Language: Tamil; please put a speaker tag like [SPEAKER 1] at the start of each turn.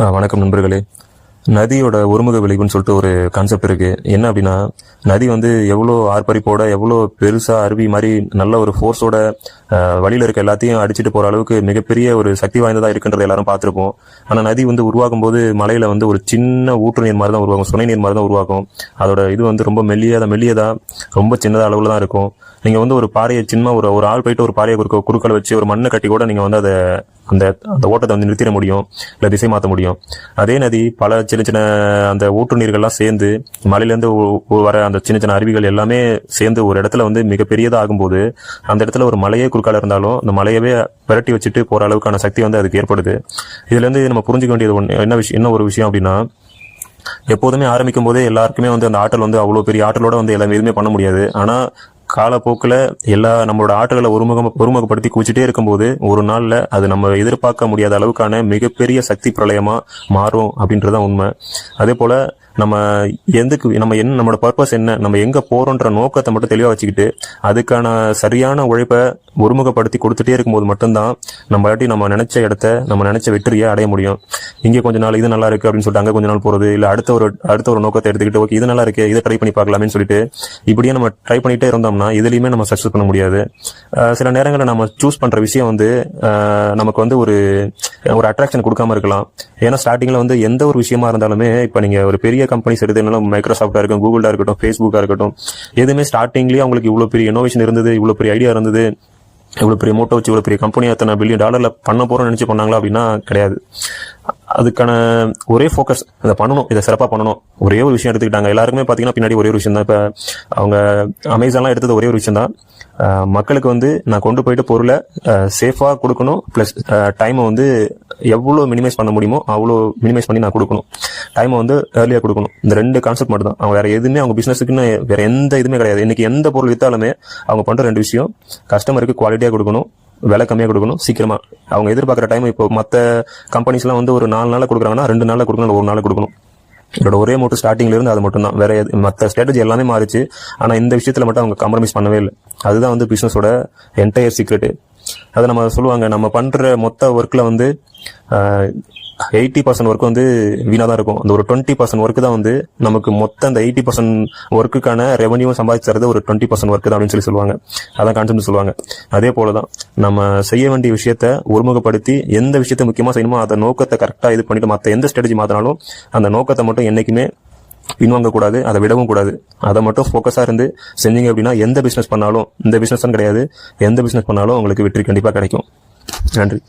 [SPEAKER 1] வணக்கம் நண்பர்களே. நதியோட ஒருமுக விளைவுன்னு சொல்லிட்டு ஒரு கான்செப்ட் இருக்கு. என்ன அப்படின்னா, நதி வந்து எவ்வளோ ஆர்ப்பரிப்போட, எவ்வளோ பெருசா அருவி மாதிரி நல்ல ஒரு ஃபோர்ஸோட வழியில இருக்க எல்லாத்தையும் அடிச்சுட்டு போற அளவுக்கு மிகப்பெரிய ஒரு சக்தி வாய்ந்ததா இருக்குன்றதை எல்லாரும் பார்த்துருப்போம். ஆனா நதி வந்து உருவாகும் போது மலையில வந்து ஒரு சின்ன ஊற்று நீர் மாதிரி தான் உருவாகும், சுனை நீர் மாதிரி தான் உருவாகும். அதோட இது வந்து ரொம்ப மெல்லியதா ரொம்ப சின்னதா அளவுல தான் இருக்கும். நீங்க வந்து ஒரு பாறையை சின்ன ஒரு ஆள் போயிட்டு ஒரு பாறையை குறுக்களை வச்சு ஒரு மண்ணை கட்டி கூட நீங்க வந்து அதை அந்த ஓட்டத்தை வந்து நிறுத்திட முடியும், இல்ல திசை மாற்ற முடியும். அதே நதி பல சின்ன சின்ன அந்த ஊற்று நீர்கள்லாம் சேர்ந்து மலையிலேருந்து வர அந்த சின்ன சின்ன அருவிகள் எல்லாமே சேர்ந்து ஒரு இடத்துல வந்து மிகப்பெரியதா ஆகும்போது அந்த இடத்துல ஒரு மலையே குறுக்கால இருந்தாலும் அந்த மலையவே விரட்டி வச்சுட்டு போற அளவுக்கான சக்தி வந்து அதுக்கு ஏற்படுது. இதுல இருந்து நம்ம புரிஞ்சுக்க வேண்டியது என்ன ஒரு விஷயம் அப்படின்னா, எப்போதுமே ஆரம்பிக்கும் போதே எல்லாருக்குமே வந்து அந்த ஆற்றல் வந்து அவ்வளவு பெரிய ஆற்றலோட வந்து எல்லாமே எதுவுமே பண்ண முடியாது. ஆனா காலப்போக்கில் நம்மளோட ஆற்றல்களை ஒருமுகப்படுத்தி குவிச்சுட்டே இருக்கும்போது ஒரு நாள்ல அது நம்ம எதிர்பார்க்க முடியாத அளவுக்கான மிகப்பெரிய சக்தி பிரளயமா மாறும் அப்படின்றதான் உண்மை. அதே போல நம்மளோட பர்பஸ் என்ன, நம்ம எங்க போறோன்ற நோக்கத்தை மட்டும் தெளிவா வச்சுக்கிட்டு அதுக்கான சரியான உழைப்பை ஒருமுகப்படுத்தி கொடுத்துட்டே இருக்கும்போது மட்டும்தான் நம்ம நினைச்ச இடத்த, நம்ம நினைச்ச வெற்றியை அடைய முடியும். இங்கே கொஞ்ச நாள் இது நல்லா இருக்கு அப்படின்னு சொல்லிட்டு அங்க கொஞ்ச நாள் போறது, இல்ல அடுத்த ஒரு நோக்கத்தை எடுத்துக்கிட்டு ஓகே இது நல்லா இருக்கு, இதை ட்ரை பண்ணி பார்க்கலாமே சொல்லிட்டு இப்படியே நம்ம ட்ரை பண்ணிட்டே இருந்தோம்னா இதுலயுமே நம்ம சக்சஸ் பண்ண முடியாது. சில நேரங்களில் நம்ம சூஸ் பண்ற விஷயம் வந்து நமக்கு வந்து ஒரு அட்ராக்ஷன் கொடுக்காம இருக்கலாம். ஏன்னா ஸ்டார்டிங்ல வந்து எந்த ஒரு விஷயமா இருந்தாலுமே, இப்ப நீங்க ஒரு பெரிய கம்பெனிஸ் எடுத்து மைக்ரோசாஃப்டா இருக்கட்டும், கூகுளா இருக்கட்டும், ஃபேஸ்புக்கா இருக்கட்டும், எதுவுமே ஸ்டார்டிங்லயே அவங்களுக்கு இவ்வளவு பெரிய இனோவேஷன் இருந்தது, இவ்வளவு பெரிய ஐடியா இருந்தது, இவ்வளவு பெரிய மோட்டோ வச்சு இவ்வளவு பெரிய கம்பெனி $1 பில்லியன் பண்ண போறோம்னு நினைச்சு பண்ணாங்களா அப்படின்னா கிடையாது. அதுக்கான ஒரே ஃபோக்கஸ் அதை பண்ணணும், இதை சிறப்பாக பண்ணணும், ஒரே ஒரு விஷயம் எடுத்துக்கிட்டாங்க. எல்லாருக்குமே பார்த்தீங்கன்னா பின்னாடி ஒரே ஒரு விஷயம் தான். இப்போ அவங்க அமேசான்லாம் எடுத்தது ஒரே ஒரு விஷயம் தான். மக்களுக்கு வந்து நான் கொண்டு போயிட்டு பொருளை சேஃபாக கொடுக்கணும், ப்ளஸ் டைமை வந்து எவ்வளோ மினிமைஸ் பண்ண முடியுமோ அவ்வளோ மினிமைஸ் பண்ணி நான் கொடுக்கணும், டைமை வந்து ஏர்லியாக கொடுக்கணும். இந்த 2 கான்செப்ட் மட்டும் தான். அவங்க வேற எதுவுமே அவங்க பிசினஸுக்குன்னு வேற எந்த இதுவுமே கிடையாது. இன்னைக்கு எந்த பொருள் வித்தாலுமே அவங்க பண்ற 2 விஷயம், கஸ்டமருக்கு குவாலிட்டியாக கொடுக்கணும், விலை கம்மியாக கொடுக்கணும், சீக்கிரமா. அவங்க எதிர்பார்க்குற டைம் இப்போ மற்ற கம்பெனிஸ்லாம் வந்து ஒரு 4 நாளில் கொடுக்குறாங்கன்னா 2 நாளில் கொடுக்கணும், 1 நாளில் கொடுக்கணும். இதோட ஒரே மோட்டோ ஸ்டார்டிங்ல இருந்து அது மட்டும் தான். வேற மற்ற ஸ்ட்ராட்டஜி எல்லாமே மாறிச்சு. ஆனா இந்த விஷயத்துல மட்டும் அவங்க காம்ப்ரமைஸ் பண்ணவே இல்லை. அதுதான் வந்து பிசினஸோட என்டையர் சீக்ரெட். அதை நம்ம சொல்லுவாங்க, நம்ம பண்ற மொத்த ஒர்க்ல வந்து 80% ஒர்க் வந்து வீணா தான் இருக்கும். அந்த ஒரு 20% ஒர்க் தான் வந்து நமக்கு மொத்த அந்த 80% ஒர்க்குக்கான ரெவன்யூ சம்பாதிச்சது ஒரு 20% ஒர்க் தான் அப்படின்னு சொல்லுவாங்க. அதான் கான்செப்ட் சொல்லுவாங்க. அதே போலதான் நம்ம செய்ய வேண்டிய விஷயத்த ஒருமுகப்படுத்தி எந்த விஷயத்த முக்கியமா செய்யணுமோ அதை நோக்கத்தை கரெக்டா இது பண்ணிட்டு மற்ற எந்த ஸ்ட்ராட்டஜி மாத்தினாலும் அந்த நோக்கத்தை மட்டும் என்னைக்குமே பின்வாங்க கூடாது, அதை விடவும் கூடாது. அதை மட்டும் ஃபோக்கஸா இருந்து செஞ்சீங்க அப்படின்னா எந்த பிசினஸ் பண்ணாலும், இந்த பிசினஸ் கிடையாது, எந்த பிசினஸ் பண்ணாலும் உங்களுக்கு வெற்றி கண்டிப்பா கிடைக்கும். நன்றி.